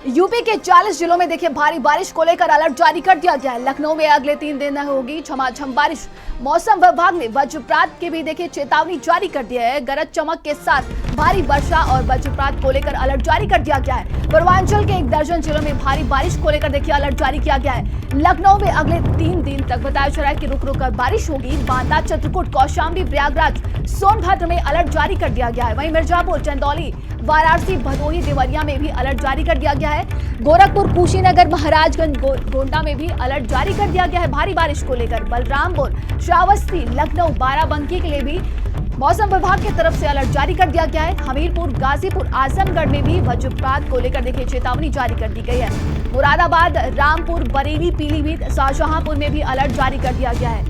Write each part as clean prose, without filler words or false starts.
UP के 40 जिलों में देखिए भारी बारिश को लेकर अलर्ट जारी कर दिया गया है। लखनऊ में अगले 3 दिन होगी झमाझम बारिश। मौसम विभाग ने वज्रपात की भी देखिए चेतावनी जारी कर दी है। गरज चमक के साथ भारी वर्षा और वज्रपात को लेकर अलर्ट जारी कर दिया गया है। पूर्वांचल के 1 दर्जन जिलों में भारी बारिश को लेकर देखिए अलर्ट जारी किया गया है। लखनऊ में अगले 3 दिन तक बताया जा रहा है कि रुक रुक कर बारिश होगी। बांदा, चित्रकूट, कौशाम्बी, प्रयागराज, सोनभद्र में अलर्ट जारी कर दिया गया है। वहीं मिर्जापुर, चंदौली, वाराणसी, भदोही, देवरिया में भी अलर्ट जारी कर दिया गया है। गोरखपुर, कुशीनगर, महाराजगंज, गोंडा में भी अलर्ट जारी कर दिया गया है भारी बारिश को लेकर। बलरामपुर, श्रावस्ती, लखनऊ, बाराबंकी के लिए भी मौसम विभाग की तरफ से अलर्ट जारी कर दिया गया है। हमीरपुर, गाजीपुर, आजमगढ़ में भी वज्रपात को लेकर देखिए चेतावनी जारी कर दी गई है। मुरादाबाद, रामपुर, बरेली, पीलीभीत, शाहजहांपुर में भी अलर्ट जारी कर दिया गया है।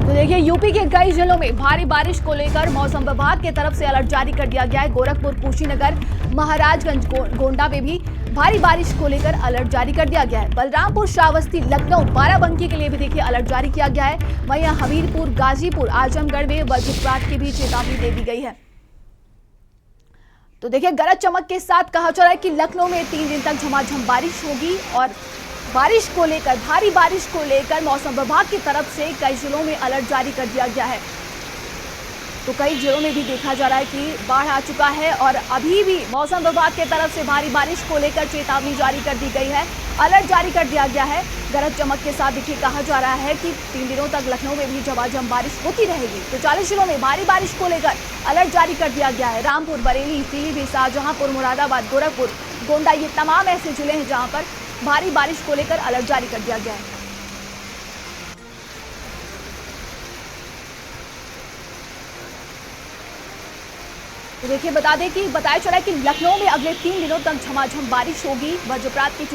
तो देखिए यूपी के कई जिलों में भारी बारिश को लेकर मौसम विभाग की तरफ से अलर्ट जारी कर दिया गया है। गोरखपुर, कुशीनगर, महाराजगंज, गोंडा में भी भारी बारिश को लेकर अलर्ट जारी कर दिया गया है। बलरामपुर, श्रावस्ती, लखनऊ, बाराबंकी के लिए भी देखिए अलर्ट जारी किया गया है। वहीं हमीरपुर, गाजीपुर, आजमगढ़ में वज्रपात की भी चेतावनी दे दी गई है। तो देखिए गरज चमक के साथ कहा जा रहा है कि लखनऊ में 3 दिन तक झमाझम बारिश होगी और बारिश को लेकर, भारी बारिश को लेकर मौसम विभाग की तरफ से कई जिलों में अलर्ट जारी कर दिया गया है। तो कई जिलों में भी देखा जा रहा है कि बाढ़ आ चुका है और अभी भी मौसम विभाग की तरफ से भारी बारिश को लेकर चेतावनी जारी कर दी गई है, अलर्ट जारी कर दिया गया है। गरज चमक के साथ देखिए कहा जा रहा है कि 3 दिनों तक लखनऊ में भी झमाझम बारिश होती रहेगी। तो 40 जिलों में भारी बारिश को लेकर अलर्ट जारी कर दिया गया है। रामपुर, बरेली, पीलीभीत, शाहजहांपुर, मुरादाबाद, गोरखपुर, गोंडा, ये तमाम ऐसे जिले हैं जहां पर भारी बारिश को लेकर अलर्ट जारी कर दिया गया है। तो देखिए बता दें कि बताया चला है कि लखनऊ में अगले 3 दिनों तक झमाझम बारिश होगी। वज्रपात की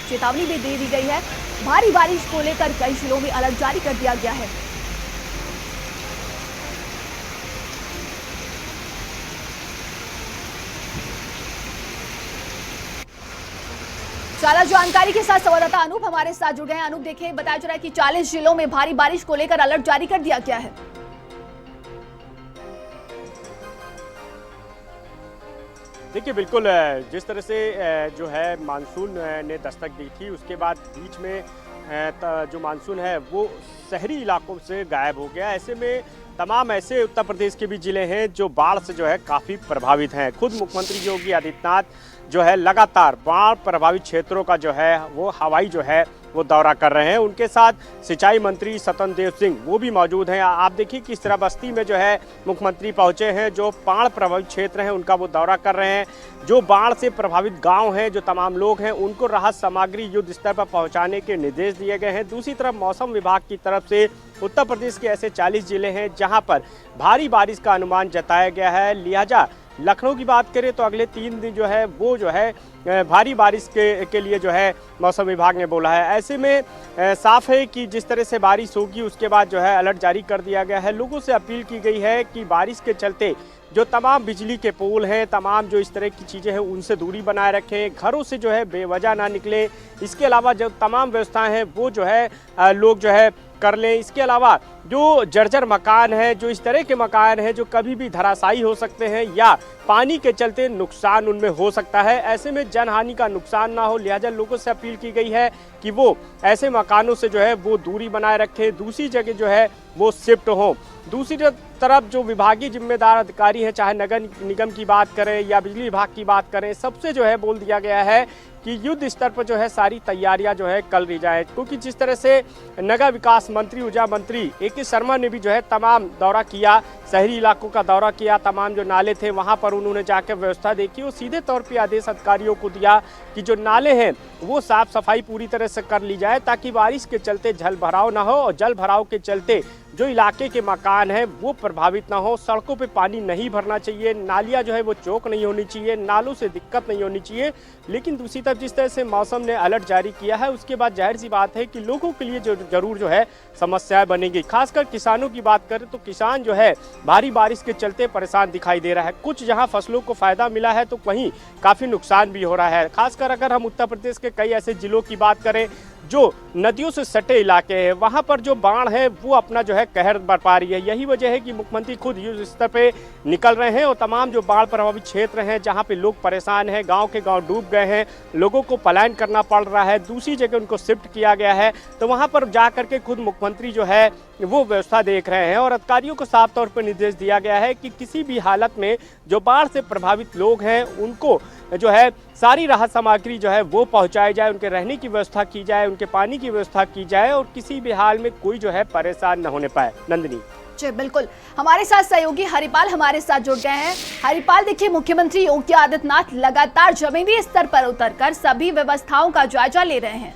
चेतावनी भी दे दी गई है। भारी बारिश को लेकर कई जिलों में अलर्ट जारी कर दिया गया है। ज्यादा जानकारी के साथ संवाददाता अनूप हमारे साथ जुड़ गए हैं। अनूप, देखिए बताया जा रहा है कि 40 जिलों में भारी बारिश को लेकर अलर्ट जारी कर दिया गया है। देखिए बिल्कुल, जिस तरह से जो है मानसून ने दस्तक दी थी, उसके बाद बीच में जो मानसून है वो शहरी इलाकों से गायब हो गया। ऐसे में तमाम ऐसे उत्तर प्रदेश के भी जिले हैं जो बाढ़ से जो है काफ़ी प्रभावित हैं। खुद मुख्यमंत्री योगी आदित्यनाथ जो है लगातार बाढ़ प्रभावित क्षेत्रों का जो है वो हवाई जो है वो दौरा कर रहे हैं। उनके साथ सिंचाई मंत्री स्वतंत्र देव सिंह वो भी मौजूद हैं। आप देखिए किस तरह बस्ती में जो है मुख्यमंत्री पहुंचे हैं। जो बाढ़ प्रभावित क्षेत्र हैं उनका वो दौरा कर रहे हैं। जो बाढ़ से प्रभावित गांव हैं, जो तमाम लोग हैं, उनको राहत सामग्री युद्ध स्तर पर पहुंचाने के निर्देश दिए गए हैं। दूसरी तरफ मौसम विभाग की तरफ से उत्तर प्रदेश के ऐसे 40 जिले हैं जहां पर भारी बारिश का अनुमान जताया गया है। लिहाजा लखनऊ की बात करें तो अगले 3 दिन जो है वो जो है भारी बारिश के लिए जो है मौसम विभाग ने बोला है। ऐसे में साफ है कि जिस तरह से बारिश होगी उसके बाद जो है अलर्ट जारी कर दिया गया है। लोगों से अपील की गई है कि बारिश के चलते जो तमाम बिजली के पोल हैं, तमाम जो इस तरह की चीज़ें हैं उनसे दूरी बनाए रखें, घरों से जो है बेवजह ना निकलें। इसके अलावा जो तमाम व्यवस्थाएं हैं वो जो है लोग जो है कर लें। इसके अलावा जो जर्जर मकान है, जो इस तरह के मकान हैं जो कभी भी धराशायी हो सकते हैं या पानी के चलते नुकसान उनमें हो सकता है, ऐसे में जनहानि का नुकसान ना हो। लिहाजा लोगों से अपील की गई है कि वो ऐसे मकानों से जो है वो दूरी बनाए रखें, दूसरी जगह जो है वो शिफ्ट हों। दूसरी तरफ जो विभागीय जिम्मेदार अधिकारी हैं, चाहे नगर निगम की बात करें या बिजली विभाग की बात करें, सबसे जो है बोल दिया गया है कि युद्ध स्तर पर जो है सारी तैयारियां जो है कर ली जाए। क्योंकि जिस तरह से नगर विकास मंत्री, ऊर्जा मंत्री ए.के. शर्मा ने भी जो है तमाम दौरा किया, शहरी इलाकों का दौरा किया, तमाम जो नाले थे वहां पर उन्होंने जाकर व्यवस्था देखी और सीधे तौर पे आदेश अधिकारियों को दिया कि जो नाले हैं वो साफ सफाई पूरी तरह से कर ली जाए ताकि बारिश के चलते जल भराव ना हो और जल भराव के चलते जो इलाके के मकान हैं वो प्रभावित ना हो। सड़कों पे पानी नहीं भरना चाहिए, नालियाँ जो है वो चौक नहीं होनी चाहिए, नालों से दिक्कत नहीं होनी चाहिए। लेकिन दूसरी तरफ जिस तरह से मौसम ने अलर्ट जारी किया है उसके बाद जाहिर सी बात है कि लोगों के लिए जो जरूर जो है समस्याएं बनेंगी। खासकर किसानों की बात करें तो किसान जो है भारी बारिश के चलते परेशान दिखाई दे रहा है। कुछ जहां फसलों को फायदा मिला है तो वहीं काफ़ी नुकसान भी हो रहा है। खासकर अगर हम उत्तर प्रदेश के कई ऐसे जिलों की बात करें जो नदियों से सटे इलाके हैं वहाँ पर जो बाढ़ है वो अपना जो है कहर बरपा रही है। यही वजह है कि मुख्यमंत्री खुद युद्ध स्तर पे निकल रहे हैं और तमाम जो बाढ़ प्रभावित क्षेत्र हैं जहाँ पे लोग परेशान हैं, गांव के गांव डूब गए हैं, लोगों को पलायन करना पड़ रहा है, दूसरी जगह उनको शिफ्ट किया गया है, तो वहाँ पर जा करके खुद मुख्यमंत्री जो है वो व्यवस्था देख रहे हैं और अधिकारियों को साफ तौर पर निर्देश दिया गया है कि किसी भी हालत में जो बाढ़ से प्रभावित लोग हैं उनको जो है सारी राहत सामग्री जो है वो पहुंचाई जाए, उनके रहने की व्यवस्था की जाए, उनके पानी की व्यवस्था की जाए और किसी भी हाल में कोई जो है परेशान न होने पाए। नंदिनी जी बिल्कुल, हमारे साथ सहयोगी हरिपाल हमारे साथ जुड़ गए हैं। हरिपाल, देखिए मुख्यमंत्री योगी आदित्यनाथ लगातार जमीनी स्तर पर उतरकर सभी व्यवस्थाओं का जायजा ले रहे हैं।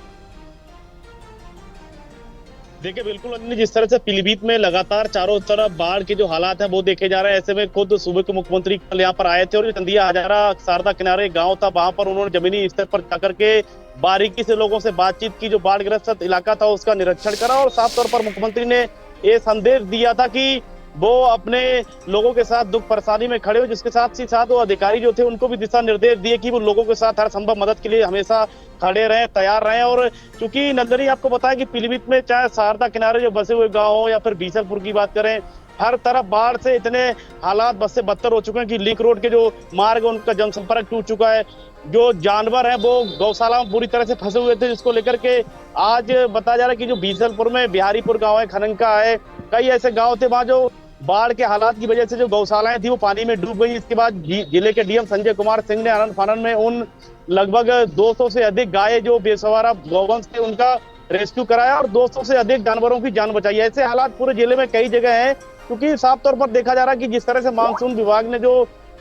देखिए बिल्कुल अंजनी, जिस तरह से पीलीभीत में लगातार चारों तरफ बाढ़ के जो हालात हैं वो देखे जा रहे हैं, ऐसे में खुद सूबे के मुख्यमंत्री कल यहाँ पर आए थे और चंदिया हजारा शारदा किनारे गांव था, वहां पर उन्होंने जमीनी स्तर पर जाकर के बारीकी से लोगों से बातचीत की, जो बाढ़ग्रस्त इलाका था उसका निरीक्षण करा और साफ तौर पर मुख्यमंत्री ने ये संदेश दिया था कि वो अपने लोगों के साथ दुख परेशानी में खड़े हो, जिसके साथ ही साथ वो अधिकारी जो थे उनको भी दिशा निर्देश दिए कि वो लोगों के साथ हर संभव मदद के लिए हमेशा खड़े रहें, तैयार रहें। और चूंकि नंदनी आपको बताया कि पीलीभीत में चाहे शारदा किनारे जो बसे हुए गाँव हो या फिर बीसलपुर की बात करें, हर तरफ बाढ़ से इतने हालात बद से बदतर हो चुके हैं कि लिंक रोड के जो मार्ग उनका जनसंपर्क टूट चुका है। जो जानवर है वो गौशाला में पूरी तरह से फंसे हुए थे, जिसको लेकर के आज बताया जा रहा है कि जो बीसलपुर में बिहारीपुर गाँव है, खनंका है, कई ऐसे गाँव थे वहाँ जो बाढ़ के हालात की वजह से जो गौशालाएं थी वो पानी में डूब गई। इसके बाद जिले के डीएम संजय कुमार सिंह ने आनन फानन में उन लगभग 200 से अधिक गाय जो बेसहारा गौवंश थे उनका रेस्क्यू कराया और 200 से अधिक जानवरों की जान बचाई। ऐसे हालात पूरे जिले में कई जगह हैं, क्योंकि साफ तौर पर देखा जा रहा है कि जिस तरह से मानसून विभाग ने जो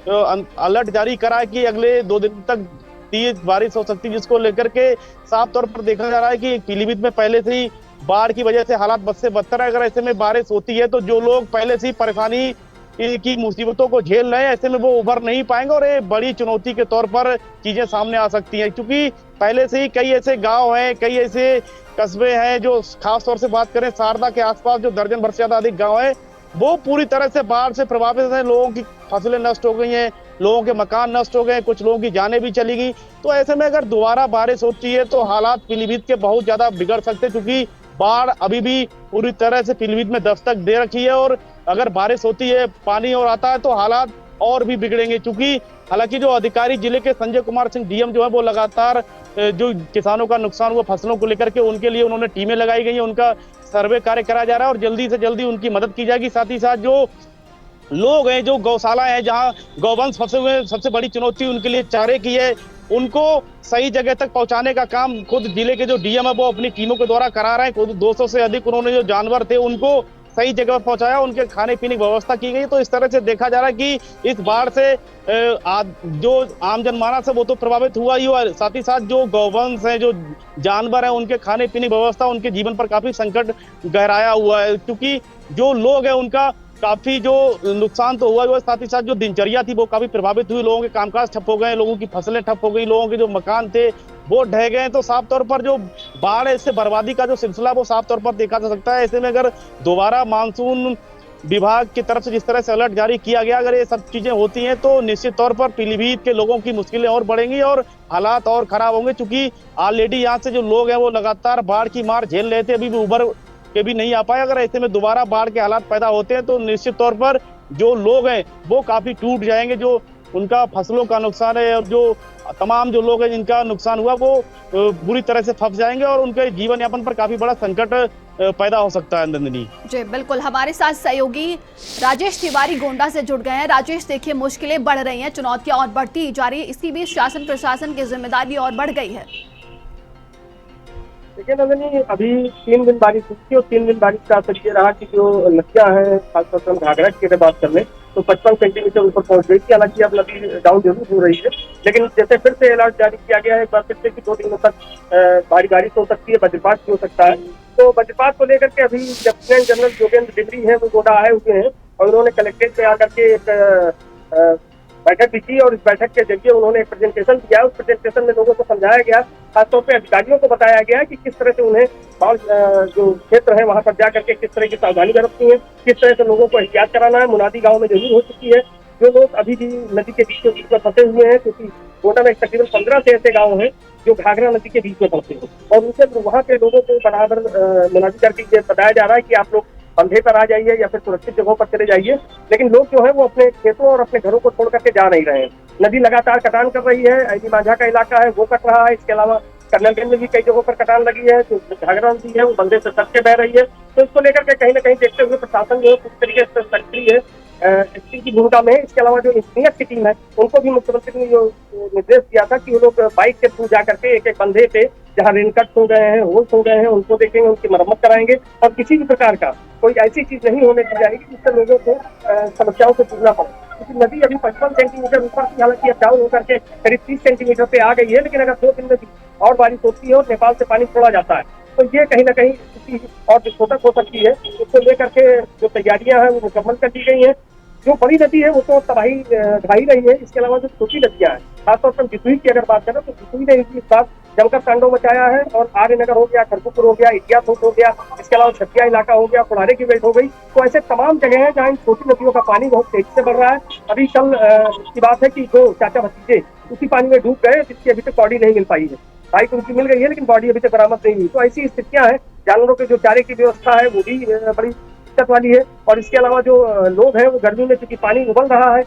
अलर्ट जारी करा है कि अगले 2 दिन तक तेज बारिश हो सकती है, जिसको लेकर के साफ तौर पर देखा जा रहा है कि पीलीभीत में पहले से ही बाढ़ की वजह से हालात बद से बदतर है। अगर ऐसे में बारिश होती है तो जो लोग पहले से ही परेशानी की मुसीबतों को झेल रहे हैं, ऐसे में वो उभर नहीं पाएंगे और ये बड़ी चुनौती के तौर पर चीजें सामने आ सकती हैं, क्योंकि पहले से ही कई ऐसे गांव हैं, कई ऐसे कस्बे हैं जो खास तौर से बात करें शारदा के आसपास जो दर्जन भर से ज्यादा अधिक गाँव है वो पूरी तरह से बाढ़ से प्रभावित है। लोगों की फसलें नष्ट हो गई हैं, लोगों के मकान नष्ट हो गए, कुछ लोगों की जानें भी चली गई। तो ऐसे में अगर दोबारा बारिश होती है तो हालात पीलीभीत के बहुत ज्यादा बिगड़ सकते हैं, क्योंकि बाढ़ अभी भी पूरी तरह से पीलीभीत में दस्तक दे रखी है और अगर बारिश होती है, पानी और आता है तो हालात और भी बिगड़ेंगे। क्योंकि हालांकि जो अधिकारी जिले के संजय कुमार सिंह डीएम जो है वो लगातार जो किसानों का नुकसान हुआ फसलों को लेकर के उनके लिए उन्होंने टीमें लगाई गई हैं, उनका सर्वे कार्य कराया जा रहा है और जल्दी से जल्दी उनकी मदद की जाएगी। साथ ही साथ जो लोग हैं, जो गौशाला है जहाँ गौवंश फंसे हुए हैं, सबसे बड़ी चुनौती उनके लिए चारे की है, उनको सही जगह तक पहुंचाने का काम खुद जिले के जो डीएम है वो अपनी टीमों के द्वारा करा रहे हैं। खुद 200 से अधिक उन्होंने जो जानवर थे उनको सही जगह पर पहुंचाया, उनके खाने पीने की व्यवस्था की गई। तो इस तरह से देखा जा रहा है कि इस बाढ़ से जो आम जनमानस है वो तो प्रभावित हुआ ही हुआ, साथ ही साथ जो गौवंश है, जो जानवर है, उनके खाने पीने की व्यवस्था, उनके जीवन पर काफी संकट गहराया हुआ है, क्योंकि जो लोग हैं उनका काफी जो नुकसान तो हुआ, साथ ही साथ जो दिनचर्या थी वो काफी प्रभावित हुई। लोगों के कामकाज ठप हो गए, लोगों की फसलें ठप हो गई, लोगों के जो मकान थे वो ढह गए। तो साफ तौर पर जो बाढ़ है इससे बर्बादी का जो सिलसिला वो साफ तौर पर देखा जा सकता है। ऐसे में अगर दोबारा मानसून विभाग की तरफ से जिस तरह से अलर्ट जारी किया गया, अगर ये सब चीजें होती हैं तो निश्चित तौर पर पीलीभीत के लोगों की मुश्किलें और बढ़ेंगी और हालात और खराब होंगे, क्योंकि ऑलरेडी यहाँ से जो लोग हैं वो लगातार बाढ़ की मार झेल रहे थे, अभी भी उभर के भी नहीं आ पाए। अगर ऐसे में दोबारा बाढ़ के हालात पैदा होते हैं तो निश्चित तौर पर जो लोग हैं वो काफी टूट जाएंगे, जो उनका फसलों का नुकसान है और जो तमाम जो लोग हैं जिनका नुकसान हुआ वो बुरी तरह से फंस जाएंगे और उनके जीवन यापन पर काफी बड़ा संकट पैदा हो सकता है। नंदिनी जी बिल्कुल, हमारे साथ सहयोगी राजेश तिवारी गोंडा से जुड़ गए हैं। राजेश, देखिए मुश्किलें बढ़ रही हैं, चुनौतियां और बढ़ती जा रही है, इसी बीच शासन प्रशासन की जिम्मेदारी और बढ़ गई है। देखिए नंदिनी, अभी 3 दिन बारिश हुई थी और 3 दिन बारिश का असर ये रहा कि जो नदियां हैं, खासतौर से हम घाघरा की बात कर लें तो 55 सेंटीमीटर ऊपर पहुंच गई थी। हालांकि अब नदी डाउन जरूर हो रही है, लेकिन जैसे फिर से अलर्ट जारी किया गया है एक बार फिर से कि 2 दिनों तक भारी बारिश हो सकती है, वज्रपात भी हो सकता है। तो वज्रपात को लेकर के अभी लेफ्टिनेंट जनरल जोगेंद्र डिमरी है वो गोंडा आए हुए हैं और उन्होंने कलेक्ट्रेट में आकर के एक बैठक भी की और इस बैठक के जरिए उन्होंने एक प्रेजेंटेशन दिया। उस प्रेजेंटेशन में लोगों को समझाया गया, खासतौर पे अधिकारियों को बताया गया कि किस तरह से उन्हें बाढ़ जो क्षेत्र है वहां पर जा करके किस तरह की सावधानी बरतनी है, किस तरह से लोगों को एहतियात कराना है। मुनादी गांव में जरूर हो चुकी है, जो लोग अभी भी नदी के बीच में फंसे हुए हैं, क्योंकि गोंडा में तकरीबन 15 से ऐसे गाँव हैं जो घाघरा नदी के बीच में पड़ते हैं और उनसे वहाँ के लोगों को बराबर मुनादी करके ये बताया जा रहा है कि आप लोग बंधे पर आ जाइए या फिर सुरक्षित जगहों पर चले जाइए, लेकिन लोग जो है वो अपने खेतों और अपने घरों को छोड़ करके जा नहीं रहे हैं। नदी लगातार कटान कर रही है, ऐली मांझा का इलाका है वो कट रहा है, इसके अलावा कर्नलगंज में भी कई जगहों पर कटान लगी है, जो घाघरा नदी है वो बंधे से सट के बह रही है। तो इसको लेकर के कहीं ना कहीं देखते हुए प्रशासन जो है पूरी तरीके से सक्रिय है एसपी की भूमिका में। इसके अलावा जो इंजीनियर की टीम है उनको भी मुख्यमंत्री ने जो निर्देश दिया था कि वो लोग बाइक के थ्रू जा करके एक एक बंधे पे जहाँ रेनकट हो गए हैं, होल्स हो गए हैं, उनको देखेंगे, उनकी मरम्मत कराएंगे और किसी भी प्रकार का कोई ऐसी चीज नहीं होने दी जाएगी जिससे लोगों को समस्याओं से जूझना पड़े। क्योंकि नदी अभी 55 सेंटीमीटर ऊपर की, हालांकि अब डाउन होकर के करीब 30 सेंटीमीटर पे आ गई है, लेकिन अगर 2 दिन में और बारिश होती है और नेपाल से पानी छोड़ा जाता है तो ये कहीं ना कहीं स्थिति और विस्फोटक हो सकती है। उसको लेकर के जो तैयारियां हैं वो मुकम्मल कर दी गई हैं। जो बड़ी नदी है वो तो तबाही ढाई रही है, इसके अलावा जो छोटी नदियां हैं, खासतौर पर बिसुई की अगर बात करें तो बिसुई ने इस बार जमकर तांडव मचाया है और आर्यनगर हो गया, खरगपुर हो गया, इटियापुर हो गया, इसके अलावा छतिया इलाका हो गया, कुड़ारे की बेल्ट हो गई। तो ऐसे तमाम जगह हैं जहाँ इन छोटी नदियों का पानी बहुत तेजी से बढ़ रहा है। अभी कल की बात है कि दो चाचा भतीजे उसी पानी में डूब गए जिसकी अभी तक बॉडी नहीं मिल पाई है। बाइक उनकी मिल गई है लेकिन बॉडी अभी तक बरामद नहीं हुई। तो ऐसी स्थितियां हैं, जानवरों के जो चारे की व्यवस्था है वो भी बड़ी दिक्कत वाली है। और इसके अलावा जो लोग हैं वो गर्मी में चूंकि पानी उबल रहा है,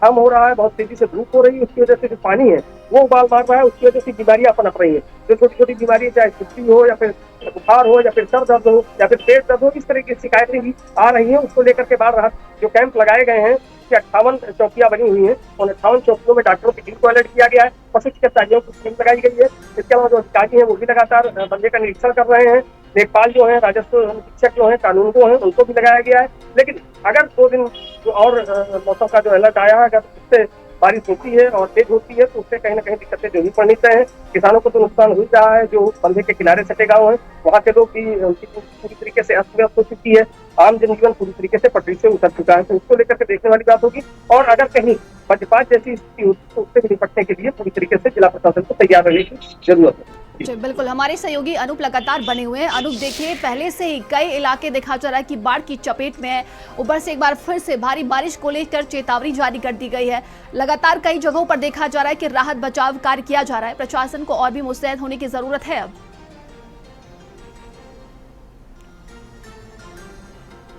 कम हो रहा है, बहुत तेजी से धूप हो रही है, उसकी वजह से जो पानी है वो उबाल मार रहा है, उसकी वजह से बीमारियां पनप रही है। जो छोटी छोटी बीमारी चाहे छुट्टी हो या फिर बुखार हो या फिर सर दर्द हो या फिर पेट दर्द हो, इस तरह की शिकायतें भी आ रही हैं। उसको लेकर के बाद राहत जो कैंप लगाए गए हैं कि 58 चौकियां बनी हुई हैं, उन 58 चौकियों में डॉक्टरों की टीम को अलर्ट किया गया है, पशु चिकित्सालयों की टीम लगाई गई है। इसके अलावा जो अधिकारी हैं वो भी लगातार बंदे का निरीक्षण कर रहे हैं। लेखपाल जो है, राजस्व शिक्षक जो है, कानूनगो हैं, उनको भी लगाया गया है। लेकिन अगर 2 दिन और मौसम का जो अलर्ट आया है, अगर उससे बारिश होती है और तेज होती है तो उससे कहीं ना कहीं दिक्कतें जरूर पड़नी चाहिए। किसानों को तो नुकसान हो रहा है, जो बंधे के किनारे सटे गाँव है वहाँ के लोग भी उनकी पूरी तरीके से अस्त व्यस्त हो चुकी है, आम जनजीवन पूरी तरीके से पटरी से उतर चुका है। तो इसको लेकर के देखने वाली बात होगी और अगर कहीं वज्रपात जैसी स्थिति होती तो उससे भी निपटने के लिए पूरी तरीके से जिला प्रशासन को तैयार रहने की जरूरत है। जी बिल्कुल, हमारे सहयोगी अनूप लगातार बने हुए हैं। अनूप देखिए, पहले से ही कई इलाके देखा जा रहा है कि बाढ़ की चपेट में है, ऊपर से एक बार फिर से भारी बारिश को लेकर चेतावनी जारी कर दी गई है। लगातार कई जगहों पर देखा जा रहा है कि राहत बचाव कार्य किया जा रहा है। प्रशासन को और भी मुस्तैद होने की जरूरत है। अब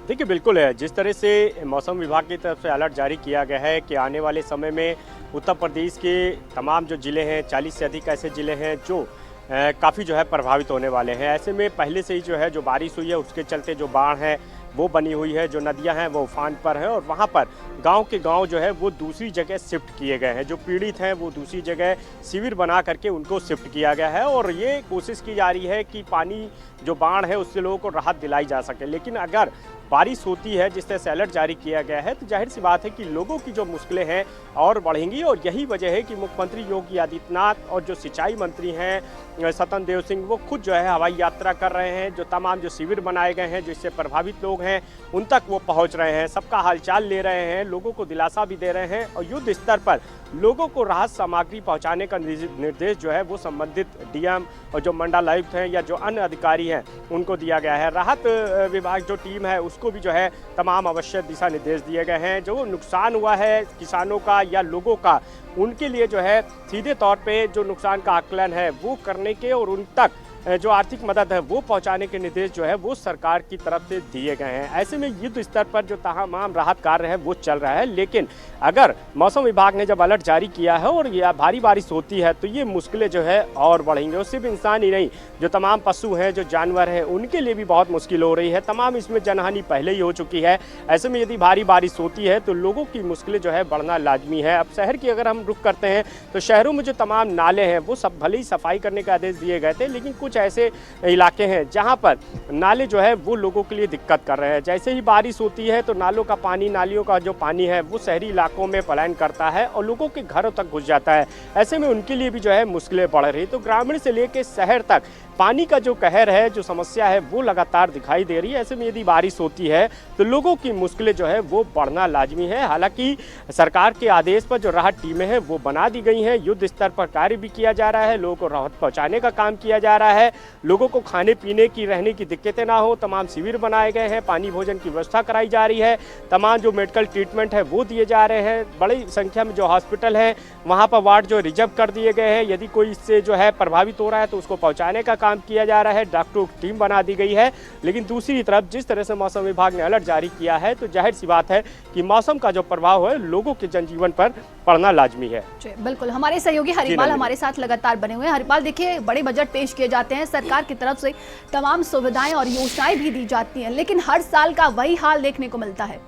देखिए बिल्कुल है, जिस तरह से मौसम विभाग की तरफ से अलर्ट जारी किया गया है कि आने वाले समय में उत्तर प्रदेश के तमाम जो ज़िले हैं, 40 से अधिक ऐसे ज़िले हैं जो काफ़ी जो है प्रभावित होने वाले हैं। ऐसे में पहले से ही जो है जो बारिश हुई है उसके चलते जो बाढ़ है वो बनी हुई है, जो नदियां हैं वो उफान पर हैं और वहाँ पर गांव के गांव जो है वो दूसरी जगह शिफ्ट किए गए हैं। जो पीड़ित हैं वो दूसरी जगह शिविर बना करके उनको शिफ्ट किया गया है और ये कोशिश की जा रही है कि पानी जो बाढ़ है उससे लोगों को राहत दिलाई जा सके। लेकिन अगर बारिश होती है, जिस तरह से अलर्ट जारी किया गया है, तो जाहिर सी बात है कि लोगों की जो मुश्किलें हैं और बढ़ेंगी। और यही वजह है कि मुख्यमंत्री योगी आदित्यनाथ और जो सिंचाई मंत्री हैं स्वतंत्र देव सिंह, वो खुद जो है हवाई यात्रा कर रहे हैं। जो तमाम जो शिविर बनाए गए हैं, जो इससे प्रभावित लोग हैं, उन तक वो पहुंच रहे हैं, सबका हालचाल ले रहे हैं, लोगों को दिलासा भी दे रहे हैं और युद्ध स्तर पर लोगों को राहत सामग्री पहुंचाने का निर्देश जो है वो संबंधित डीएम और जो मंडलायुक्त हैं या जो अन्य अधिकारी हैं उनको दिया गया है। राहत विभाग जो टीम है उसको भी जो है तमाम आवश्यक दिशा निर्देश दिए गए हैं। जो नुकसान हुआ है किसानों का या लोगों का, उनके लिए जो है सीधे तौर पे जो नुकसान का आकलन है वो करने के और उन तक जो आर्थिक मदद है वो पहुंचाने के निर्देश जो है वो सरकार की तरफ से दिए गए हैं। ऐसे में युद्ध स्तर पर जो तमाम राहत कार्य है वो चल रहा है। लेकिन अगर मौसम विभाग ने जब अलर्ट जारी किया है और यह भारी बारिश होती है तो ये मुश्किलें जो है और बढ़ेंगे। और सिर्फ इंसान ही नहीं, जो तमाम पशु हैं, जो जानवर हैं, उनके लिए भी बहुत मुश्किल हो रही है। तमाम इसमें जनहानि पहले ही हो चुकी है। ऐसे में यदि भारी बारिश होती है तो लोगों की मुश्किलें जो है बढ़ना लाजमी है। अब शहर की अगर हम रुख करते हैं तो शहरों में जो तमाम नाले हैं वो सब भले ही सफाई करने के आदेश दिए गए थे, लेकिन कुछ ऐसे इलाके हैं जहां पर नाले जो है वो लोगों के लिए दिक्कत कर रहे हैं। जैसे ही बारिश होती है तो नालों का पानी, नालियों का जो पानी है वो शहरी इलाकों में पलायन करता है और लोगों के घरों तक घुस जाता है। ऐसे में उनके लिए भी जो है मुश्किलें बढ़ रही। तो ग्रामीण से लेकर शहर तक पानी का जो कहर है, जो समस्या है, वो लगातार दिखाई दे रही है। ऐसे में यदि बारिश होती है तो लोगों की मुश्किलें जो है वो बढ़ना लाजमी है। हालांकि सरकार के आदेश पर जो राहत टीमें हैं वो बना दी गई हैं, युद्ध स्तर पर कार्य भी किया जा रहा है, लोगों को राहत पहुंचाने का काम किया जा रहा है, लोगों को खाने पीने की, रहने की दिक्कतें ना हो, तमाम शिविर बनाए गए हैं, पानी भोजन की व्यवस्था कराई जा रही है, तमाम जो मेडिकल ट्रीटमेंट है वो दिए जा रहे हैं। बड़ी संख्या में जो हॉस्पिटल है वहाँ पर वार्ड जो रिजर्व कर दिए गए हैं, यदि कोई इससे जो है प्रभावित हो रहा है तो उसको पहुँचाने का काम किया जा रहा है, डॉक्टरों की टीम बना दी गई है। लेकिन दूसरी तरफ जिस तरह से मौसम विभाग ने अलर्ट जारी किया है तो जाहिर सी बात है कि मौसम का जो प्रभाव है लोगों के जनजीवन पर पड़ना लाजमी है। बिल्कुल, हमारे सहयोगी हरिपाल हमारे साथ लगातार बने हुए हैं। हरिपाल, देखिए बड़े बजट पेश किए जाते हैं, सरकार की तरफ से तमाम सुविधाएं और योजनाएं भी दी जाती हैं, लेकिन हर साल का वही हाल देखने को मिलता है।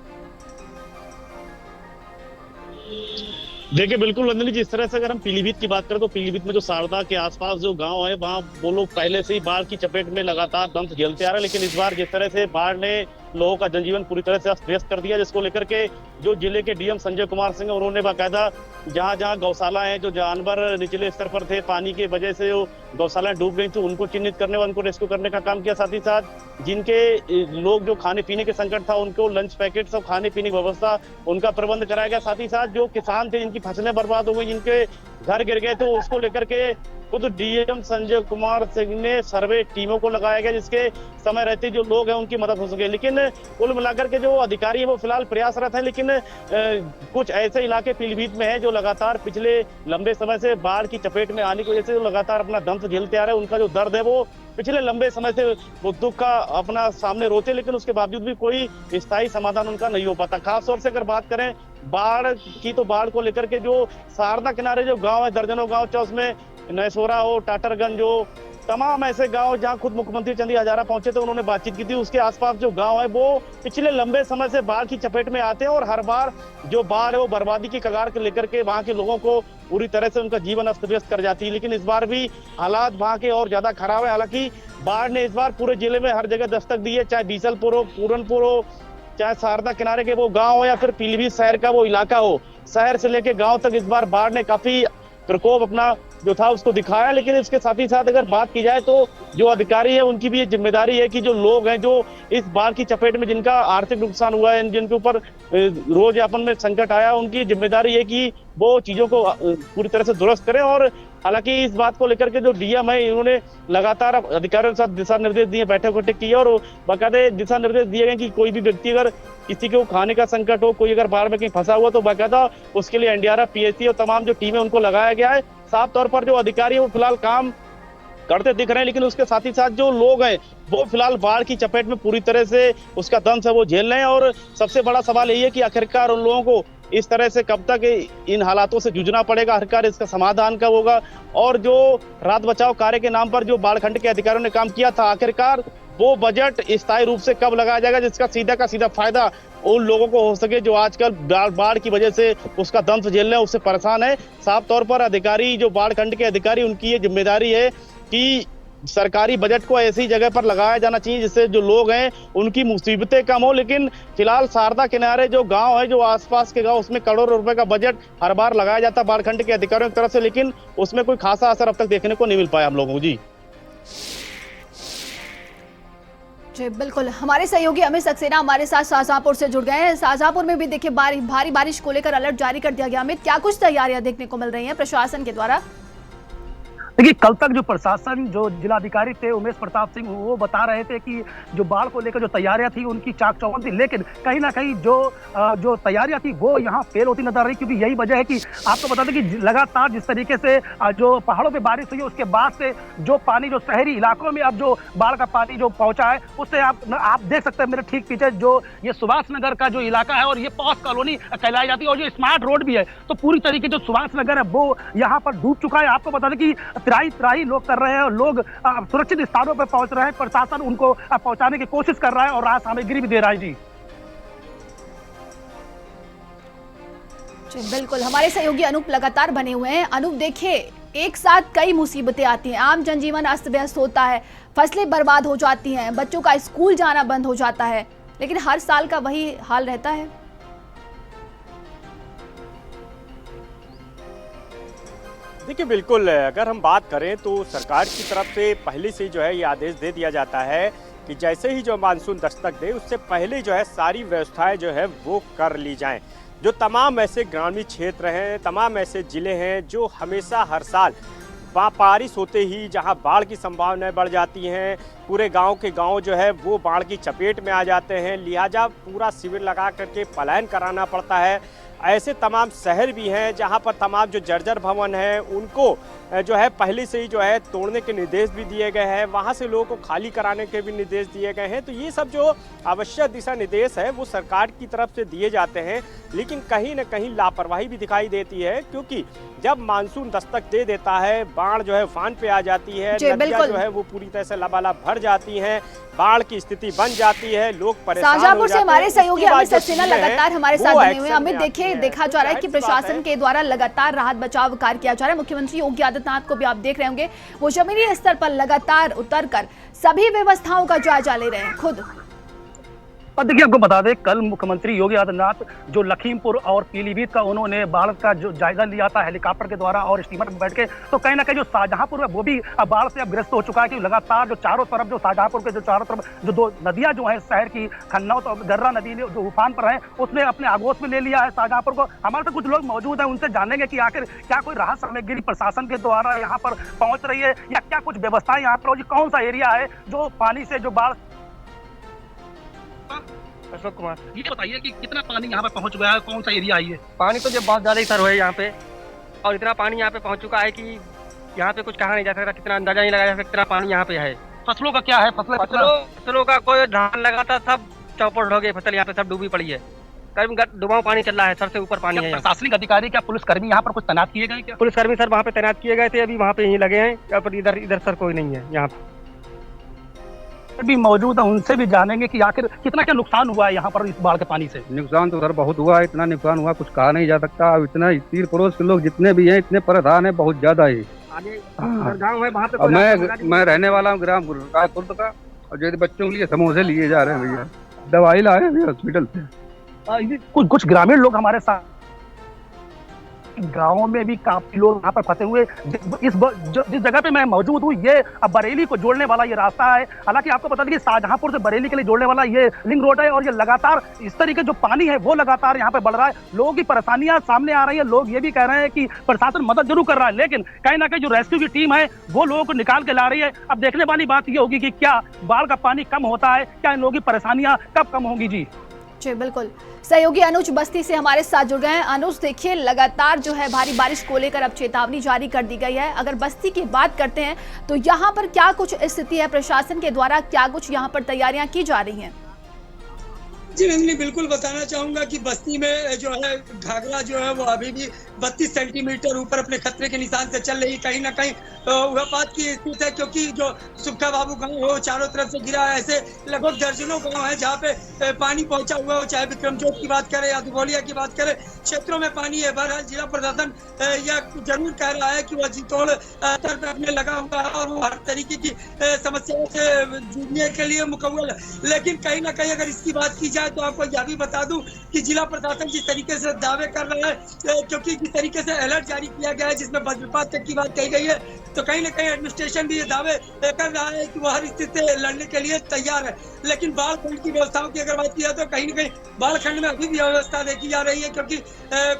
देखिए बिल्कुल नंदिनी जी, इस तरह से अगर हम पीलीभीत की बात करें तो पीलीभीत में जो शारदा के आसपास जो गांव है वहां वो लोग पहले से ही बाढ़ की चपेट में लगातार दंश झेलते आ रहे हैं। लेकिन इस बार जिस तरह से बाढ़ ने लोगों का जनजीवन पूरी तरह से अस्त व्यस्त कर दिया, जिसको लेकर के जो जिले के डीएम संजय कुमार सिंह उन्होंने बाकायदा जहां जहां गौशाला है, जो जानवर निचले स्तर पर थे, पानी की वजह से जो गौशालाएं डूब गई थी उनको चिन्हित करने व उनको रेस्क्यू करने का काम किया। साथ ही साथ जिनके लोग जो खाने पीने के संकट था उनको लंच पैकेट सब खाने पीने की व्यवस्था उनका प्रबंध कराया गया। साथ ही साथ जो किसान थे जिनकी फसलें बर्बाद हो गई, जिनके घर गिर गए, तो उसको लेकर के खुद डीएम संजय कुमार सिंह ने सर्वे टीमों को लगाया गया जिसके समय रहते जो लोग हैं उनकी मदद हो सके। लेकिन कुल मिलाकर के जो अधिकारी है वो फिलहाल प्रयासरत है, लेकिन कुछ ऐसे इलाके पीलीभीत में हैं जो लगातार पिछले लंबे समय से बाढ़ की चपेट में आने की वजह से जो लगातार अपना दंश झेलते आ रहे हैं। उनका जो दर्द है वो पिछले लंबे समय से वो दुख का अपना सामने रोते, लेकिन उसके बावजूद भी कोई स्थायी समाधान उनका नहीं हो पाता। खासतौर से अगर बात करें बाढ़ की तो बाढ़ को लेकर के जो शारदा किनारे जो गांव है, दर्जनों गांव, चाहे उसमें नैसोरा हो, टाटरगंज हो, तमाम ऐसे गांव जहां खुद मुख्यमंत्री चंदी हजारा पहुंचे थे, उन्होंने बातचीत की थी। उसके आसपास जो गांव है वो पिछले लंबे समय से बाढ़ की चपेट में आते हैं और हर बार जो बाढ़ है वो बर्बादी की कगार के लेकर के वहां के लोगों को पूरी तरह से उनका जीवन अस्त व्यस्त कर जाती है। लेकिन इस बार भी हालात वहां के और ज्यादा खराब है। हालांकि बाढ़ ने इस बार पूरे जिले में हर जगह दस्तक दी है, चाहे बीसलपुर हो, पूरनपुर हो, चाहे शारदा किनारे के वो गांव हो या फिर पीलीभीत शहर का वो इलाका हो, शहर से लेके गांव तक इस बार बाढ़ ने काफी प्रकोप अपना जो था उसको दिखाया। लेकिन इसके साथ ही साथ अगर बात की जाए तो जो अधिकारी है उनकी भी ये जिम्मेदारी है कि जो लोग हैं जो इस बाढ़ की चपेट में जिनका आर्थिक नुकसान हुआ है, जिनके ऊपर रोज यापन में संकट आया, उनकी जिम्मेदारी है कि वो चीजों को पूरी तरह से दुरुस्त करें। और हालांकि इस बात को लेकर के जो डीएम है इन्होंने लगातार अधिकारियों के साथ दिशा निर्देश दिए, बैठक की है और बाकायदे दिशा निर्देश दिए गए कि कोई भी व्यक्ति अगर किसी को खाने का संकट हो, कोई अगर बाढ़ में कहीं फंसा हुआ तो बाकायदा उसके लिए एनडीआरएफ, पीएसी और तमाम जो टीम है उनको लगाया गया है। साफ तौर पर जो अधिकारी है वो फिलहाल काम करते दिख रहे हैं, लेकिन उसके साथ ही साथ जो लोग हैं वो फिलहाल बाढ़ की चपेट में पूरी तरह से उसका दंश है वो झेल रहे हैं। और सबसे बड़ा सवाल यही है कि आखिरकार उन लोगों को इस तरह से कब तक इन हालातों से जूझना पड़ेगा, आखिरकार इसका समाधान कब होगा। और जो राहत बचाव कार्य के नाम पर जो बाढ़-खंड के अधिकारियों ने काम किया था, आखिरकार वो बजट स्थायी रूप से कब लगाया जाएगा जिसका सीधा का सीधा फायदा उन लोगों को हो सके जो आजकल बाढ़ की वजह से उसका दंश झेल रहे हैं, उससे परेशान है। साफ तौर पर अधिकारी जो बाढ़ खंड के अधिकारी उनकी ये जिम्मेदारी है कि सरकारी बजट को ऐसी जगह पर लगाया जाना चाहिए जिससे जो लोग हैं उनकी मुसीबतें कम हो। लेकिन फिलहाल शारदा किनारे जो गांव है, जो आसपास के गांव, उसमें करोड़ों रुपए का बजट हर बार लगाया जाता है बाढ़ खंड के अधिकारियों की तरफ से, लेकिन उसमें कोई खासा असर अब तक देखने को नहीं मिल पाया हम लोगों को। जी बिल्कुल, हमारे सहयोगी अमित सक्सेना हमारे साथ शाहजहांपुर से जुड़ गए हैं। शाहजहांपुर में भी देखिए भारी बारिश को लेकर अलर्ट जारी कर दिया गया। अमित, क्या कुछ तैयारियां देखने को मिल रही हैं प्रशासन के द्वारा? देखिए, कल तक जो प्रशासन, जो जिलाधिकारी थे उमेश प्रताप सिंह, वो बता रहे थे कि जो बाढ़ को लेकर जो तैयारियां थी उनकी चाक चौबंद थी, लेकिन कहीं ना कहीं जो तैयारियां थी वो यहाँ फेल होती नजर रही। क्योंकि यही वजह है कि आपको बता दें कि लगातार जिस तरीके से जो पहाड़ों पे बारिश हुई है उसके बाद से जो पानी जो शहरी इलाकों में अब जो बाढ़ का पानी जो पहुंचा है उससे आप देख सकते हैं मेरे ठीक पीछे जो ये सुभाष नगर का जो इलाका है और ये पॉश कॉलोनी कहलाई जाती है और जो स्मार्ट रोड भी है, तो पूरी तरीके जो सुभाष नगर है वो यहाँ पर डूब चुका है। आपको बता दें कि त्राही लोग कर रहे हैं और लोग सुरक्षित स्थानों पर पहुंच रहे हैं। प्रशासन उनको पहुंचाने की कोशिश कर रहा है और राहत सामग्री भी दे रहा है। जी बिल्कुल, हमारे सहयोगी अनूप लगातार बने हुए हैं। अनूप, देखिए एक साथ कई मुसीबतें आती हैं, आम जनजीवन अस्त व्यस्त होता है, फसलें बर्बाद हो जाती हैं, बच्चों का स्कूल जाना बंद हो जाता है, लेकिन हर साल का वही हाल रहता है। देखिए बिल्कुल, अगर हम बात करें तो सरकार की तरफ से पहले से जो है ये आदेश दे दिया जाता है कि जैसे ही जो मानसून दस्तक दे उससे पहले जो है सारी व्यवस्थाएं जो है वो कर ली जाएं। जो तमाम ऐसे ग्रामीण क्षेत्र हैं, तमाम ऐसे ज़िले हैं जो हमेशा हर साल बारिश होते ही जहां बाढ़ की संभावनाएं बढ़ जाती हैं, पूरे गांव के गांव जो है वो बाढ़ की चपेट में आ जाते हैं, लिहाजा पूरा शिविर लगा करके पलायन कराना पड़ता है। ऐसे तमाम शहर भी हैं जहां पर तमाम जो जर्जर भवन हैं उनको जो है पहले से ही जो है तोड़ने के निर्देश भी दिए गए हैं, वहां से लोगों को खाली कराने के भी निर्देश दिए गए हैं। तो ये सब जो आवश्यक दिशा निर्देश है वो सरकार की तरफ से दिए जाते हैं, लेकिन कहीं ना कहीं लापरवाही भी दिखाई देती है, क्योंकि जब मानसून दस्तक दे देता है, बाढ़ जो है उफान पे आ जाती है, नदियां जो है वो पूरी तरह से लबालब भर जाती हैं, बाढ़ की स्थिति बन जाती है, लोग परेशान हो जाते हैं। शाहजहांपुर से हमारे सहयोगी अमित सक्सेना लगातार हमारे साथ बने हुए हैं। अमित, देखिए देखा जा रहा है कि प्रशासन के द्वारा लगातार राहत बचाव कार्य किया जा रहा है। मुख्यमंत्री योगी आदित्यनाथ को भी आप देख रहे होंगे, वो जमीनी स्तर पर लगातार उतरकर सभी व्यवस्थाओं का जायजा ले रहे हैं खुद। और देखिए आपको बता दें, कल मुख्यमंत्री योगी आदित्यनाथ जो लखीमपुर और पीलीभीत का उन्होंने बाढ़ का जो जायजा लिया था हेलीकॉप्टर के द्वारा और स्टीमर में बैठ के, तो कहीं ना कहीं जो शाहजहांपुर है वो भी अब बाढ़ से अब ग्रस्त हो चुका है, कि लगातार जो चारों तरफ जो शाहजहांपुर के जो चारों तरफ जो दो नदियां जो है शहर की, खन्नौत और गर्रा नदी जो उफान पर है, उसने अपने आगोश में ले लिया है शाहजहांपुर को। हमारे साथ कुछ लोग मौजूद हैं, उनसे जानेंगे कि आखिर क्या कोई राहत सामग्री प्रशासन के द्वारा यहाँ पर पहुंच रही है या क्या कुछ व्यवस्थाएं यहाँ पर, कौन सा एरिया है जो पानी से जो बाढ़। अशोक कुमार, ये बताइए कि कितना पानी यहाँ पे पहुँच गया है, कौन सा एरिया है ये? पानी तो जब बहुत ज्यादा ही सर हुआ है यहाँ पे, और इतना पानी यहाँ पे पहुँच चुका है कि यहाँ पे कुछ कहा नहीं जा सकता, कितना अंदाजा नहीं लगाया जा सकता कितना पानी यहाँ पे है। फसलों का क्या है? फसलों का कोई धान लगा था, सब चौपट हो गई, फसल यहाँ पे सब डूबी पड़ी है, करीब डुबाऊ पानी चल रहा है, सर से ऊपर पानी है। प्रशासनिक अधिकारी क्या पुलिसकर्मी यहाँ पर कुछ तैनात किए गए क्या? पुलिसकर्मी सर वहाँ पे तैनात किए गए थे, अभी वहाँ पे यहीं लगे हैं, पर इधर सर कोई नहीं है यहाँ पे भी मौजूद है, उनसे भी जानेंगे कि आखिर कितना क्या नुकसान हुआ है यहाँ पर इस बाढ़ के पानी से। नुकसान तो सर बहुत हुआ है, इतना नुकसान हुआ कुछ कहा नहीं जा सकता। अब इतना तीर पड़ोस के लोग जितने भी हैं इतने परेशान है, बहुत ज्यादा है। गाँव है वहाँ पे। मैं रहने वाला हूँ ग्राम गुरदासपुर का, और जो बच्चों के लिए समोसे लिए जा रहे हैं भैया, दवाई लाए हैं हॉस्पिटल से। कुछ ग्रामीण लोग हमारे साथ गाँव में भी काफी लोग यहाँ पर फंसे हुए। जिस जगह पे मैं मौजूद हूँ ये अब बरेली को जोड़ने वाला ये रास्ता है। हालांकि आपको बता दें कि शाहजहांपुर से बरेली के लिए जोड़ने वाला ये लिंक रोड है, और ये लगातार इस तरीके जो पानी है वो लगातार यहाँ पे बढ़ रहा है। लोगों की परेशानियां सामने आ रही है, लोग ये भी कह रहे हैं कि प्रशासन मदद जरूर कर रहा है, लेकिन कहीं ना कहीं जो रेस्क्यू की टीम है वो लोगों को निकाल के ला रही है। अब देखने वाली बात ये होगी कि क्या बाढ़ का पानी कम होता है, क्या इन लोगों की परेशानियां कब कम होंगी। जी बिल्कुल, सहयोगी अनुज बस्ती से हमारे साथ जुड़ गए हैं। अनुज, देखिए लगातार जो है भारी बारिश को लेकर अब चेतावनी जारी कर दी गई है। अगर बस्ती की बात करते हैं तो यहाँ पर क्या कुछ स्थिति है, प्रशासन के द्वारा क्या कुछ यहाँ पर तैयारियां की जा रही हैं? जी नंदिनी, बिल्कुल बताना चाहूंगा कि बस्ती में जो है घाघरा जो है वो अभी भी 32 सेंटीमीटर ऊपर अपने खतरे के निशान से चल रही, कहीं ना कहीं उहापात की स्थिति है, क्योंकि जो सुक्खा बाबू गांव हो चारों तरफ से गिरा है। ऐसे लगभग दर्जनों गांव है जहां पे पानी पहुंचा हुआ हो, चाहे विक्रमजोत की बात करें या दुबौलिया की बात करें, क्षेत्रों में पानी है। बहरहाल जिला प्रशासन यह जरूर कह रहा है कि वह जितोड़ स्तर पर अपने लगा हुआ है और वो हर तरीके की समस्याओं से जूझने के लिए मुकम्मल है। लेकिन कहीं ना कहीं अगर इसकी बात की जाए तो आपको यह भी बता दूं कि जिला प्रशासन जिस तरीके से दावे कर रहा है, क्योंकि जिस तरीके से अलर्ट जारी किया गया है जिसमें वज्रपात तक की बात कही गई है, तो कहीं ना कहीं एडमिनिस्ट्रेशन भी ये दावे कर रहा है कि वह हर स्थिति से लड़ने के लिए तैयार है। लेकिन बाढ़ खंड की व्यवस्थाओं की अगर बात की जाए तो कहीं ना कहीं बाढ़ खंड में अभी भी व्यवस्था देखी जा रही है, क्योंकि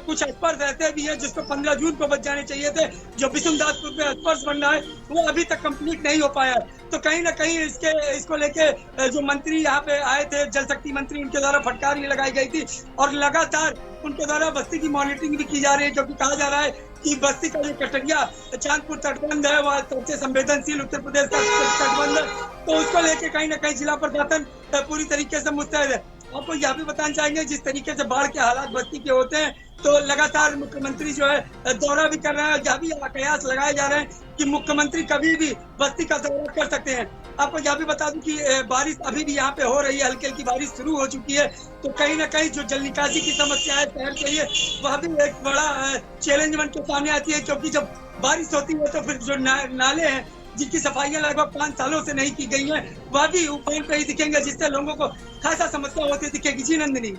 कुछ स्पर्श ऐसे भी है जिसको 15 जून को बच जाने चाहिए थे। जो विषमदासपुर में स्पर्श बन रहा है वो अभी तक कंप्लीट नहीं हो पाया है। तो कहीं ना कहीं इसको लेके जो मंत्री यहाँ पे आए थे, जल शक्ति मंत्री, उनके द्वारा फटकार भी लगाई गई थी और लगातार उनके द्वारा बस्ती की मॉनिटरिंग भी की जा रही है, क्योंकि कहा जा रहा है कि बस्ती का जो कटरिया चांदपुर तटबंध है वह सबसे संवेदनशील उत्तर प्रदेश का तटबंध है, तो उसको लेके कहीं ना कहीं जिला प्रशासन पूरी तरीके से मुस्तैद है। आपको यह भी बताना चाहेंगे जिस तरीके से बाढ़ के हालात बस्ती के होते हैं, तो लगातार मुख्यमंत्री जो है दौरा भी कर रहे हैं। यह भी कयास लगाए जा रहे हैं कि मुख्यमंत्री कभी भी बस्ती का दौरा कर सकते हैं। आपको यह भी बता दूं कि बारिश अभी भी यहाँ पे हो रही है, हल्की हल्की बारिश शुरू हो चुकी है, तो कहीं ना कहीं जो जल निकासी की समस्या है शहर के लिए वह भी एक बड़ा चैलेंज बन के सामने आती है, क्योंकि जब बारिश होती है तो फिर जो नाले हैं जिनकी सफाइयां लगभग 5 सालों से नहीं की गई हैं वह भी ऊपर पे ही दिखेंगे, जिससे लोगों को खासा समस्या होती दिखेगी। जी नंदिनी।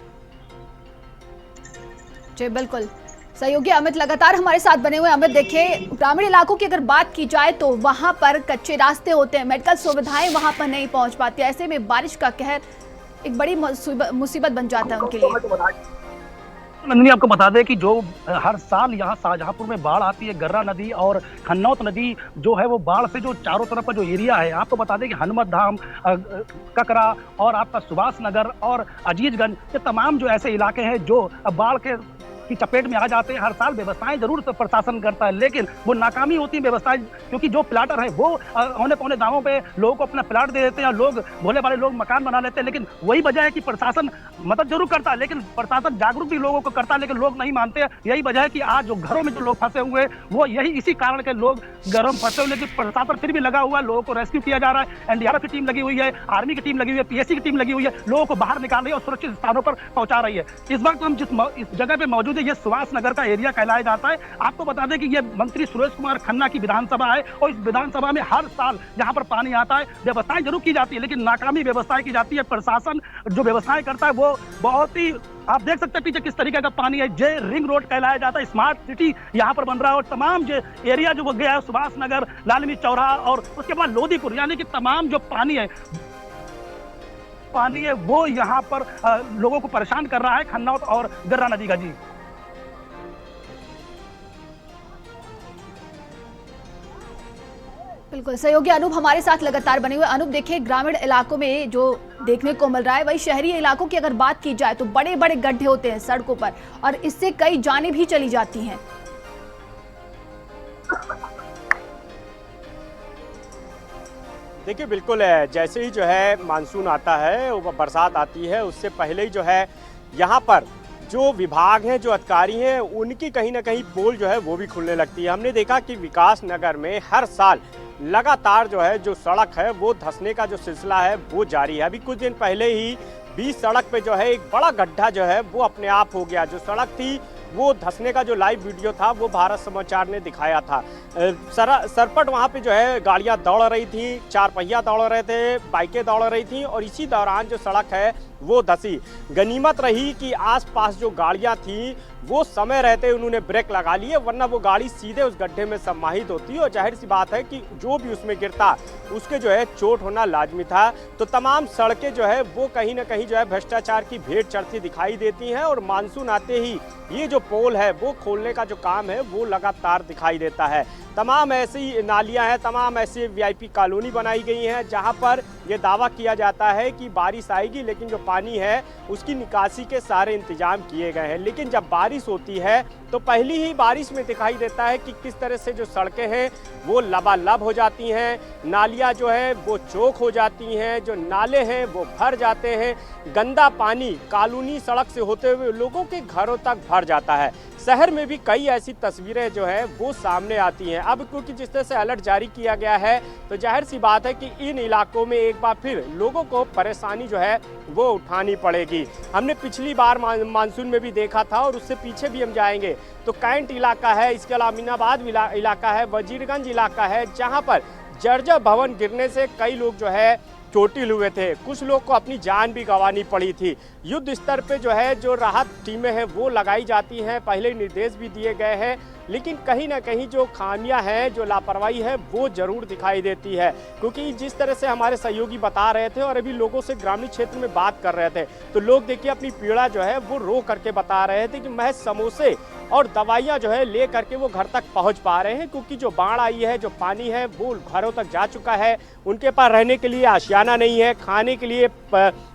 जी बिल्कुल, सहयोगी अमित लगातार हमारे साथ बने हुए हैं। अमित, देखिए, ग्रामीण इलाकों की अगर बात की जाए तो वहां पर कच्चे रास्ते होते हैं, मेडिकल सुविधाएं वहां पर नहीं पहुंच पाती। ऐसे में बारिश का कहर एक बड़ी मुसीबत बन जाता है उनके लिए। नंदिनी, आपको बता दें कि जो हर साल यहाँ शाहजहांपुर में बाढ़ आती है, गर्रा नदी और खन्नौत नदी जो है वो बाढ़ से जो चारों तरफ का जो एरिया है, आपको बता दें कि हनुमत धाम, ककरा और आपका सुभाष नगर और अजीजगंज, ये तमाम जो ऐसे इलाके हैं जो बाढ़ के की चपेट में आ जाते हैं। हर साल व्यवस्थाएं जरूर तो प्रशासन करता है, लेकिन वो नाकामी होती है व्यवस्थाएं, क्योंकि जो प्लाटर है वो औने पौने दामों पे लोगों को अपना प्लाट दे देते हैं, लोग भोले भाले लोग मकान बना लेते हैं। लेकिन वही वजह है कि प्रशासन मदद जरूर करता है, लेकिन प्रशासन जागरूक भी लोगों को करता है, लेकिन लोग नहीं मानते हैं। यही वजह है कि आज जो घरों में जो लोग फंसे हुए वो यही इसी कारण के लोग घरों में फंसे हुए, लेकिन प्रशासन फिर भी लगा हुआ है, लोगों को रेस्क्यू किया जा रहा है। एनडीआरएफ की टीम लगी हुई है, आर्मी की टीम लगी हुई है, पीएससी की टीम लगी हुई है, लोगों को बाहर निकाल रही है और सुरक्षित स्थानों पर पहुंचा रही है। इस वक्त हम इस जगह पे मौजूद है, ये सुभाष नगर का एरिया कहलाया जाता है। आपको बता दें कि ये मंत्री सुरेश कुमार खन्ना की विधानसभा है और इस विधानसभा में हर साल जहां पर पानी आता है व्यवस्थाएं जरूर की जाती है, लेकिन नाकामी व्यवस्थाएं की जाती है। प्रशासन जो व्यवस्थाएं करता है वो बहुत ही, आप देख सकते हैं पीछे किस तरीके का पानी है। जे रिंग रोड कहलाया जाता है, स्मार्ट सिटी यहाँ पर बन रहा है और तमाम जो एरिया जो गया है, सुभाष नगर, लालमी चौराहा और उसके बाद लोधीपुर, यानी कि तमाम जो पानी है वो यहाँ पर लोगों को परेशान कर रहा है, खन्नौत और गर्रा नदी का। जी बिल्कुल, सहयोगी अनूप हमारे साथ लगातार बने हुए। अनूप, देखिए, ग्रामीण इलाकों में जो देखने को मिल रहा है, वही शहरी इलाकों की अगर बात की जाए तो बड़े बड़े गड्ढे होते हैं सड़कों पर और इससे कई जानें भी चली जाती हैं। देखिए, बिल्कुल जैसे ही जो है मानसून आता है, वो बरसात आती है, उससे पहले ही जो है यहाँ पर जो विभाग हैं, जो अधिकारी हैं, उनकी कहीं ना कहीं पोल जो है वो भी खुलने लगती है। हमने देखा कि विकास नगर में हर साल लगातार जो है जो सड़क है वो धंसने का जो सिलसिला है वो जारी है। अभी कुछ दिन पहले ही 20 सड़क पे जो है एक बड़ा गड्ढा जो है वो अपने आप हो गया। जो सड़क थी वो धंसने का जो लाइव वीडियो था वो भारत समाचार ने दिखाया था। सरपट वहाँ पे जो है गाड़ियाँ दौड़ रही थी, 4 पहिया दौड़ रहे थे, बाइकें दौड़ रही थी और इसी दौरान जो सड़क है वो धंसी। गनीमत रही कि आसपास जो गाड़ियाँ थी वो समय रहते उन्होंने ब्रेक लगा लिए, वरना वो गाड़ी सीधे उस गड्ढे में सम्माहित होती और जाहिर सी बात है कि जो भी उसमें गिरता उसके जो है चोट होना लाजमी था। तो तमाम सड़कें जो है वो कहीं ना कहीं जो है भ्रष्टाचार की भेंट चढ़ती दिखाई देती हैं और मानसून आते ही ये जो पोल है वो खोलने का जो काम है वो लगातार दिखाई देता है। तमाम ऐसी नालियां हैं, तमाम ऐसी वीआईपी कॉलोनी बनाई गई हैं जहां पर ये दावा किया जाता है कि बारिश आएगी, लेकिन जो पानी है उसकी निकासी के सारे इंतजाम किए गए हैं। लेकिन जब बारिश होती है तो पहली ही बारिश में दिखाई देता है कि किस तरह से जो सड़कें हैं वो लबालब हो जाती हैं, नालियाँ जो है वो चौक हो जाती हैं, जो नाले हैं वो भर जाते हैं, गंदा पानी कॉलोनी सड़क से होते हुए लोगों के घरों तक भर जाता है। शहर में भी कई ऐसी तस्वीरें जो है वो सामने आती हैं। अब क्योंकि जिस तरह से अलर्ट जारी किया गया है तो जाहिर सी बात है कि इन इलाकों में एक बार फिर लोगों को परेशानी जो है वो उठानी पड़ेगी। हमने पिछली बार मानसून में भी देखा था और उससे पीछे भी हम जाएंगे तो कैंट इलाका है, इसके अलावा अमीनाबाद इलाका है, वजीरगंज इलाका है, जहाँ पर जर्जर भवन गिरने से कई लोग जो है चोटिल हुए थे, कुछ लोग को अपनी जान भी गंवानी पड़ी थी। युद्ध स्तर पे जो है जो राहत टीमें हैं वो लगाई जाती हैं, पहले निर्देश भी दिए गए हैं, लेकिन कहीं ना कहीं जो खामियां हैं, जो लापरवाही है वो जरूर दिखाई देती है। क्योंकि जिस तरह से हमारे सहयोगी बता रहे थे और अभी लोगों से ग्रामीण क्षेत्र में बात कर रहे थे तो लोग देखिए अपनी पीड़ा जो है वो रो करके बता रहे थे कि महज समोसे और दवाइयाँ जो है ले करके वो घर तक पहुँच पा रहे हैं, क्योंकि जो बाढ़ आई है, जो पानी है वो घरों तक जा चुका है। उनके पास रहने के लिए आशियाना नहीं है, खाने के लिए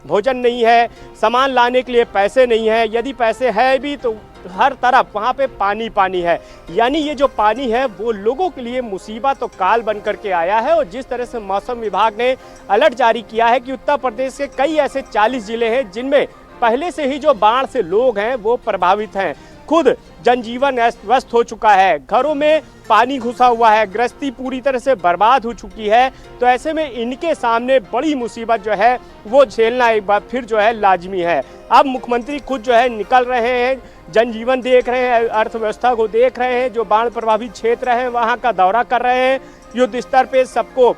भोजन नहीं है, सामान लाने के लिए पैसे नहीं है, यदि पैसे है भी तो हर तरफ वहाँ पे पानी पानी है। यानी ये जो पानी है वो लोगों के लिए मुसीबत और काल बन करके आया है। और जिस तरह से मौसम विभाग ने अलर्ट जारी किया है कि उत्तर प्रदेश के कई ऐसे 40 जिले हैं जिनमें पहले से ही जो बाढ़ से लोग हैं वो प्रभावित हैं। खुद जनजीवन अस्त हो चुका है, घरों में पानी घुसा हुआ है, गृहस्थी पूरी तरह से बर्बाद हो चुकी है। तो ऐसे में इनके सामने बड़ी मुसीबत जो है वो झेलना एक बार फिर जो है लाजमी है। अब मुख्यमंत्री खुद जो है निकल रहे हैं, जनजीवन देख रहे हैं, अर्थव्यवस्था को देख रहे हैं, जो बाढ़ प्रभावित क्षेत्र हैं वहाँ का दौरा कर रहे हैं, युद्ध स्तर पे सबको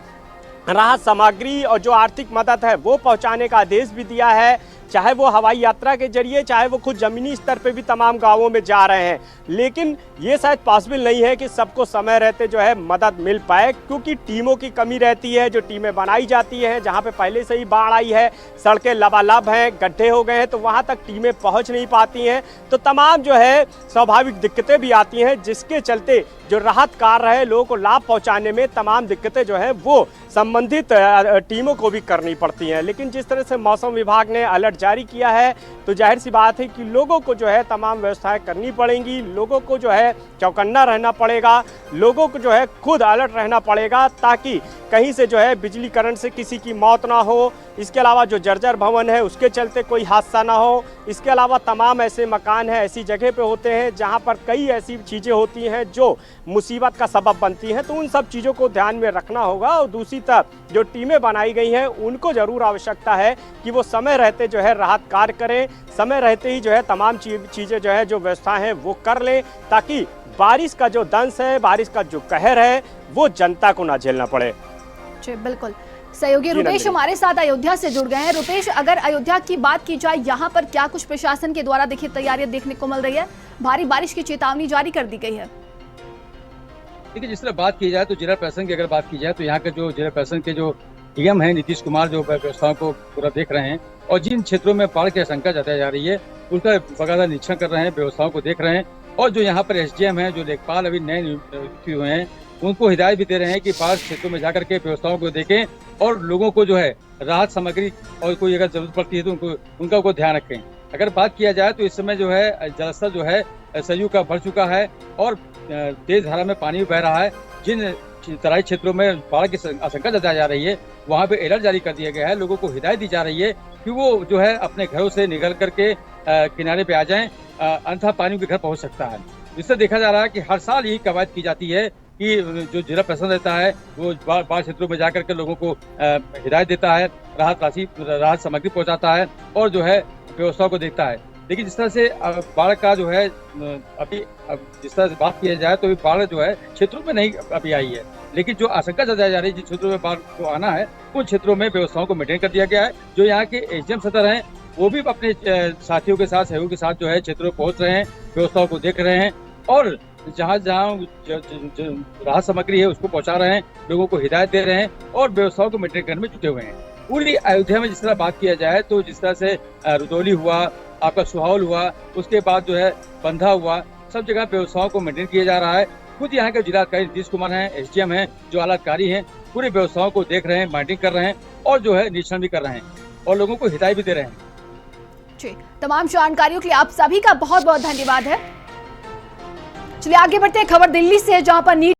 राहत सामग्री और जो आर्थिक मदद है वो पहुंचाने का आदेश भी दिया है। चाहे वो हवाई यात्रा के जरिए, चाहे वो खुद ज़मीनी स्तर पे भी तमाम गाँवों में जा रहे हैं। लेकिन ये शायद पॉसिबल नहीं है कि सबको समय रहते जो है मदद मिल पाए, क्योंकि टीमों की कमी रहती है। जो टीमें बनाई जाती हैं, जहाँ पे पहले से ही बाढ़ आई है, सड़कें लबालब हैं, गड्ढे हो गए हैं, तो वहाँ तक टीमें पहुँच नहीं पाती हैं, तो तमाम जो है स्वाभाविक दिक्कतें भी आती हैं, जिसके चलते जो राहत कार्य है लोगों को लाभ पहुंचाने में तमाम दिक्कतें जो है वो संबंधित टीमों को भी करनी पड़ती हैं। लेकिन जिस तरह से मौसम विभाग ने अलर्ट जारी किया है, तो जाहिर सी बात है कि लोगों को जो है तमाम व्यवस्थाएं करनी पड़ेंगी, लोगों को जो है चौकन्ना रहना पड़ेगा, लोगों को जो है खुद अलर्ट रहना पड़ेगा, ताकि कहीं से जो है बिजली करंट से किसी की मौत ना हो। इसके अलावा जो जर्जर भवन है उसके चलते कोई हादसा ना हो। इसके अलावा तमाम ऐसे मकान हैं, ऐसी जगह पे होते हैं जहां पर कई ऐसी चीज़ें होती हैं जो मुसीबत का सबब बनती हैं, तो उन सब चीज़ों को ध्यान में रखना होगा। और दूसरी तरफ जो टीमें बनाई गई हैं उनको ज़रूर आवश्यकता है कि वो समय रहते जो है राहत कार्य करें, समय रहते ही जो है तमाम चीज़ें जो है जो व्यवस्थाएँ हैं वो कर लें, ताकि बारिश का जो दंश है, बारिश का जो कहर है, वो जनता को ना झेलना पड़े। जी बिल्कुल। सहयोगी रुपेश हमारे साथ अयोध्या से जुड़ गए हैं। रुपेश, अगर अयोध्या की बात की जाए, यहाँ पर क्या कुछ प्रशासन के द्वारा देखिए तैयारियां देखने को मिल रही है? भारी बारिश की चेतावनी जारी कर दी गई है। देखिए, जिस तरह बात की जाए तो जिला प्रशासन की अगर बात की जाए तो यहाँ के जो जिला प्रशासन के जो डीएम हैं नीतीश कुमार, जो व्यवस्थाओं को पूरा देख रहे हैं और जिन क्षेत्रों में बाढ़ की आशंका जताई जा रही है उसका बकायदा निरीक्षण कर रहे हैं, व्यवस्थाओं को देख रहे हैं। और जो यहाँ पर एसडीएम हैं, जो लेखपाल अभी नए नियुक्त हुए हैं, उनको हिदायत भी दे रहे हैं कि बाढ़ क्षेत्रों में जाकर के व्यवस्थाओं को देखें और लोगों को जो है राहत सामग्री और कोई अगर जरूरत पड़ती है तो उनका ध्यान रखें। अगर बात किया जाए तो इस समय जो है जलस्तर जो है सरयू का बढ़ चुका है और तेज धारा में पानी बह रहा है। जिन तराई क्षेत्रों में बाढ़ की आशंका जताई जा रही है वहाँ पे अलर्ट जारी कर दिया गया है। लोगों को हिदायत दी जा रही है कि वो जो है अपने घरों से निकल करके किनारे पे आ जाएं, अन्यथा पानी के घर पहुँच सकता है। इससे देखा जा रहा है कि हर साल यही कवायद की जाती है कि जो जिला प्रशासन रहता है वो बाढ़ क्षेत्रों में जाकर के लोगों को हिदायत देता है, राहत सामग्री पहुंचाता है और जो है व्यवस्थाओं को देखता है। लेकिन जिस तरह से बाढ़ का जो है अभी जिस तरह से बात किया जाए तो बाढ़ जो है क्षेत्रों में नहीं अभी आई है, लेकिन जो आशंका जताई जा रही है जिन क्षेत्रों में बाढ़ को आना है उन क्षेत्रों में व्यवस्थाओं को मेंटेन कर दिया गया है। जो यहाँ के एसडीएम सदर हैं वो भी अपने साथियों के साथ, सहयोग के साथ जो है क्षेत्रों में पहुंच रहे हैं, व्यवस्थाओं को देख रहे हैं और जहाँ राहत सामग्री है उसको पहुंचा रहे हैं, लोगों को हिदायत दे रहे हैं और व्यवस्थाओं को मेंटेन करने में जुटे हुए हैं। पूरी अयोध्या में जिस तरह बात किया जाए तो जिस तरह से रुदौली हुआ, आपका सुहावल हुआ, उसके बाद जो है बंधा हुआ, सब जगह व्यवस्थाओं को मेंटेन किया जा रहा है। खुद यहाँ के जिलाधिकारी नीतीश कुमार हैं, एसडीएम हैं, जो आला अधिकारी हैं, पूरी व्यवस्थाओं को देख रहे हैं, मेंटेन कर रहे हैं और जो है निरीक्षण भी कर रहे हैं और लोगों को हिदायत भी दे रहे हैं। जी, तमाम जानकारियों के लिए आप सभी का बहुत बहुत धन्यवाद है। चलिए आगे बढ़ते हैं। खबर दिल्ली से है, जहां पर नीट